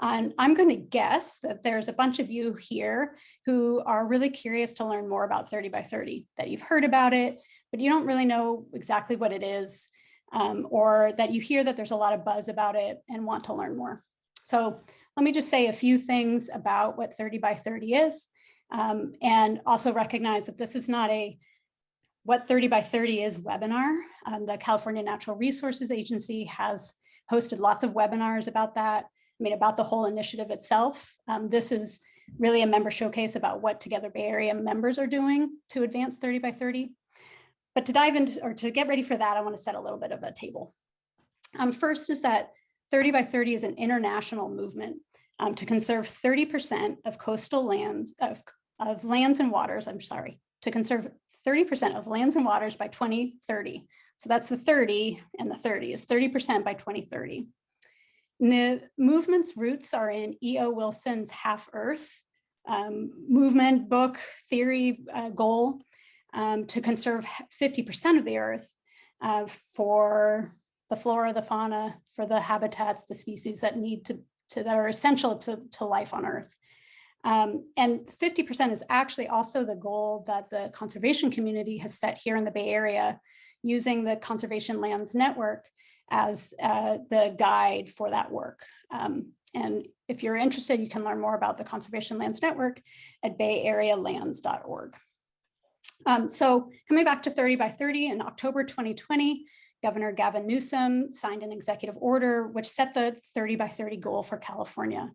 And I'm going to guess that there's a bunch of you here who are really curious to learn more about 30 by 30, that you've heard about it, but you don't really know exactly what it is, or that you hear that there's a lot of buzz about it and want to learn more. So let me just say a few things about what 30 by 30 is, and also recognize that this is not a What 30 by 30 is webinar. The California Natural Resources Agency has hosted lots of webinars about that. About the whole initiative itself. This is really a member showcase about what Together Bay Area members are doing to advance 30 by 30. But to dive into, or to get ready for that, I want to set a little bit of a table. First is that 30 by 30 is an international movement to conserve 30% of coastal lands, of lands and waters, to conserve 30% of lands and waters by 2030. So that's the 30 and the 30 is 30% by 2030. And the movement's roots are in E.O. Wilson's Half Earth movement book theory goal to conserve 50% of the Earth for the flora, the fauna, for the habitats, the species that that are essential to life on Earth. And 50% is actually also the goal that the conservation community has set here in the Bay Area using the Conservation Lands Network as the guide for that work. And if you're interested, you can learn more about the Conservation Lands Network at bayarealands.org. So coming back to 30 by 30, in October 2020, Governor Gavin Newsom signed an executive order which set the 30 by 30 goal for California.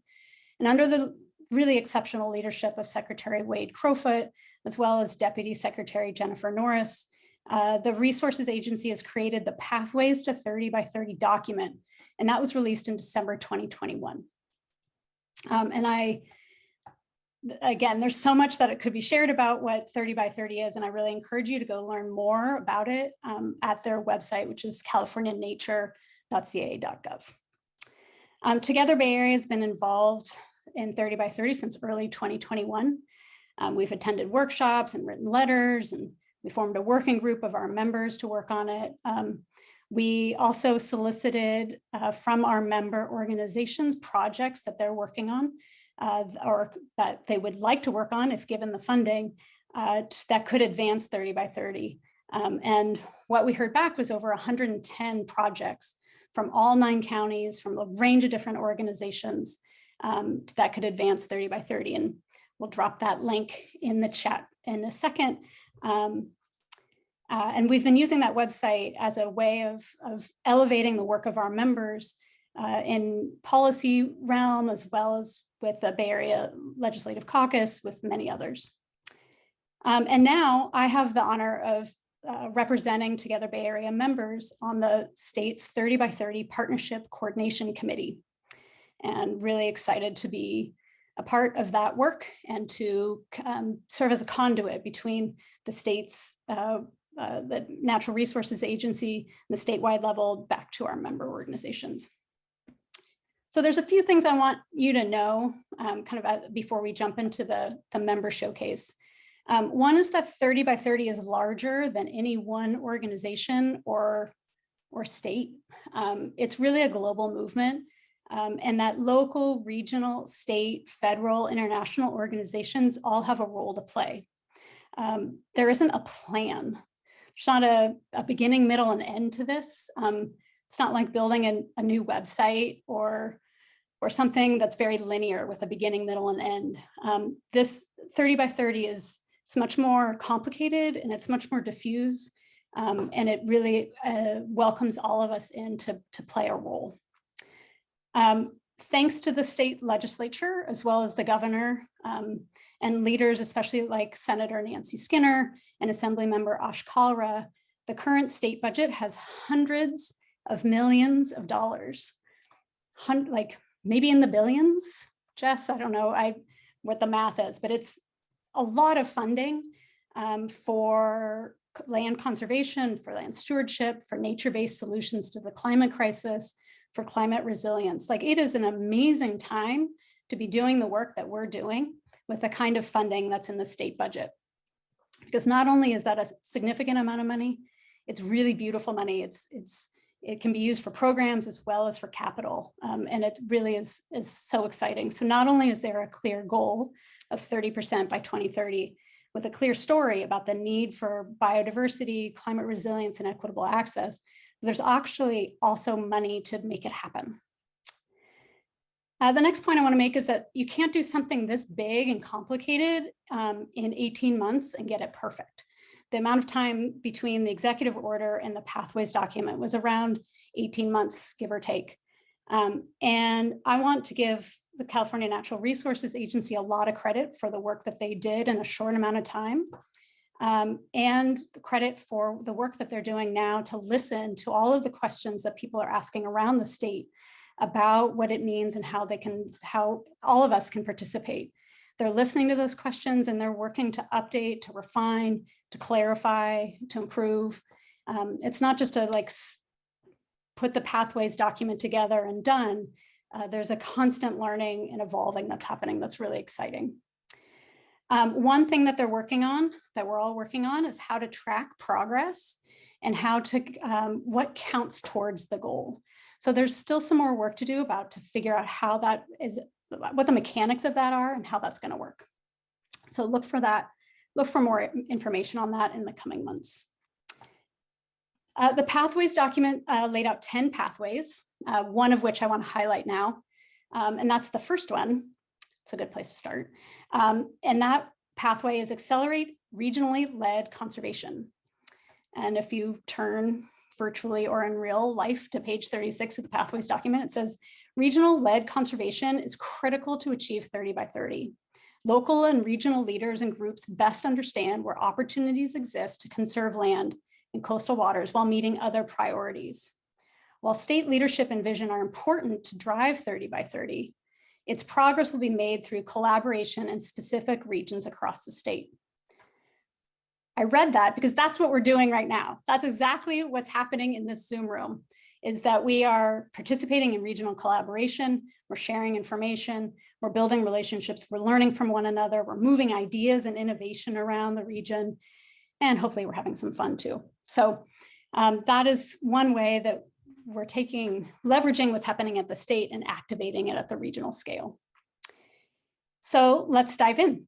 And under the really exceptional leadership of Secretary Wade Crowfoot, as well as Deputy Secretary Jennifer Norris, the Resources Agency has created the Pathways to 30 by 30 document, and that was released in December 2021. Again, there's so much that it could be shared about what 30 by 30 is, and I really encourage you to go learn more about it at their website, which is californianature.ca.gov. Together Bay Area has been involved in 30 by 30 since early 2021. We've attended workshops and written letters, and we formed a working group of our members to work on it. We also solicited from our member organizations projects that they're working on or that they would like to work on if given the funding that could advance 30 by 30. And what we heard back was over 110 projects from all 9 counties, from a range of different organizations that could advance 30 by 30. And we'll drop that link in the chat in a second. And we've been using that website as a way of elevating the work of our members in policy realm, as well as with the Bay Area Legislative Caucus, with many others. And now I have the honor of representing Together Bay Area members on the state's 30 by 30 Partnership Coordination Committee, and really excited to be a part of that work and to serve as a conduit between the state's, the Natural Resources Agency, the statewide level, back to our member organizations. So there's a few things I want you to know before we jump into the member showcase. One is that 30 by 30 is larger than any one organization or state. It's really a global movement. And that local, regional, state, federal, international organizations all have a role to play. There isn't a plan. There's not a beginning, middle, and end to this. It's not like building a new website or something that's very linear with a beginning, middle, and end. This 30 by 30 is much more complicated, and it's much more diffuse, and it really welcomes all of us in to play a role. Thanks to the state legislature, as well as the governor and leaders, especially like Senator Nancy Skinner and Assemblymember Ash Kalra, the current state budget has hundreds of millions of dollars, like maybe in the billions. Jess, I don't know what the math is, but it's a lot of funding for land conservation, for land stewardship, for nature-based solutions to the climate crisis, for climate resilience. Like, it is an amazing time to be doing the work that we're doing with the kind of funding that's in the state budget. Because not only is that a significant amount of money, it's really beautiful money. It's It can be used for programs as well as for capital. And it really is so exciting. So not only is there a clear goal of 30% by 2030, with a clear story about the need for biodiversity, climate resilience, and equitable access, there's actually also money to make it happen. The next point I want to make is that you can't do something this big and complicated in 18 months and get it perfect. The amount of time between the executive order and the pathways document was around 18 months, give or take. And I want to give the California Natural Resources Agency a lot of credit for the work that they did in a short amount of time, and credit for the work that they're doing now to listen to all of the questions that people are asking around the state about what it means and how all of us can participate. They're listening to those questions and they're working to update, to refine, to clarify, to improve. It's not just to like put the pathways document together and done. There's a constant learning and evolving that's happening that's really exciting. One thing that they're working on, that we're all working on, is how to track progress and how to, what counts towards the goal. So there's still some more work to do to figure out how that is, what the mechanics of that are and how that's going to work. So look for that, look for more information on that in the coming months. The pathways document laid out 10 pathways, one of which I want to highlight now, and that's the first one. It's a good place to start. And that pathway is accelerate regionally led conservation. And if you turn virtually or in real life to page 36 of the pathways document, it says regional led conservation is critical to achieve 30 by 30. Local and regional leaders and groups best understand where opportunities exist to conserve land and coastal waters while meeting other priorities. While state leadership and vision are important to drive 30 by 30, its progress will be made through collaboration in specific regions across the state. I read that because that's what we're doing right now. That's exactly what's happening in this Zoom room, is that we are participating in regional collaboration, we're sharing information, we're building relationships, we're learning from one another, we're moving ideas and innovation around the region, and hopefully we're having some fun too. So that is one way that we're leveraging what's happening at the state and activating it at the regional scale. So let's dive in.